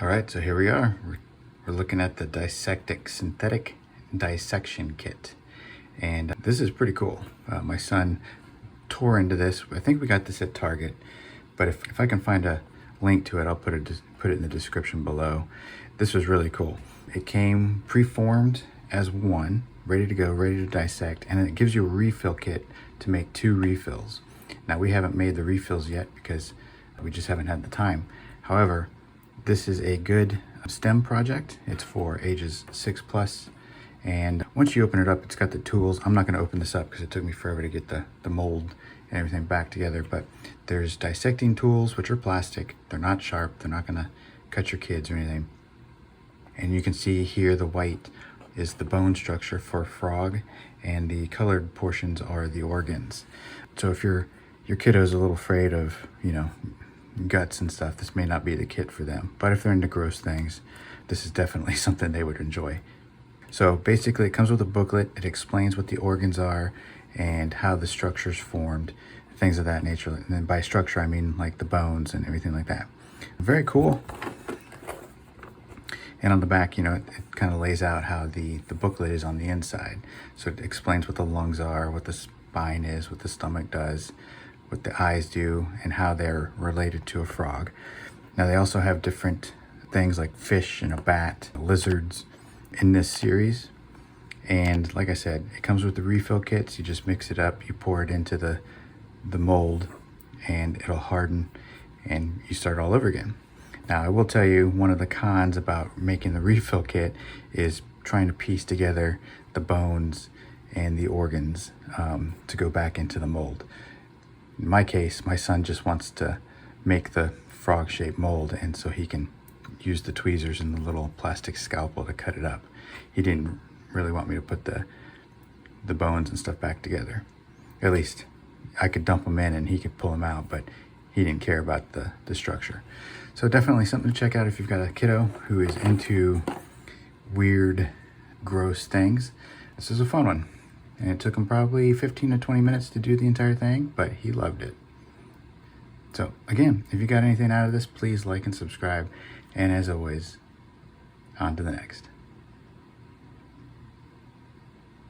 All right, so here we are. We're looking at the Dissect It Synthetic Dissection Kit. And this is pretty cool. My son tore into this. I think we got this at Target, but if I can find a link to it, I'll put it in the description below. This was really cool. It came pre-formed as one, ready to go, ready to dissect, and it gives you a refill kit to make 2 refills. Now, we haven't made the refills yet because we just haven't had the time. However, this is a good STEM project. It's for ages 6+. And once you open it up, it's got the tools. I'm not going to open this up because it took me forever to get the mold and everything back together. But there's dissecting tools, which are plastic. They're not sharp. They're not going to cut your kids or anything. And you can see here the white is the bone structure for a frog, and the colored portions are the organs. So if your kiddo's a little afraid of, guts and stuff, this may not be the kit for them. But if they're into gross things, this is definitely something they would enjoy. So basically it comes with a booklet. It explains what the organs are and how the structure's formed, things of that nature. And then by structure, I mean like the bones and everything like that. Very cool. And on the back, it kind of lays out how the booklet is on the inside. So it explains what the lungs are, what the spine is, what the stomach does, what the eyes do, and how they're related to a frog. Now, they also have different things like fish and a bat, lizards in this series. And like I said, it comes with the refill kits. You just mix it up, you pour it into the mold, and it'll harden, and you start all over again. Now, I will tell you, one of the cons about making the refill kit is trying to piece together the bones and the organs to go back into the mold. In my case, my son just wants to make the frog-shaped mold, and so he can use the tweezers and the little plastic scalpel to cut it up. He didn't really want me to put the bones and stuff back together. At least I could dump them in and he could pull them out, but he didn't care about the structure. So definitely something to check out if you've got a kiddo who is into weird, gross things. This is a fun one. And it took him probably 15 to 20 minutes to do the entire thing, but he loved it. So again, if you got anything out of this, please like and subscribe. And as always, on to the next.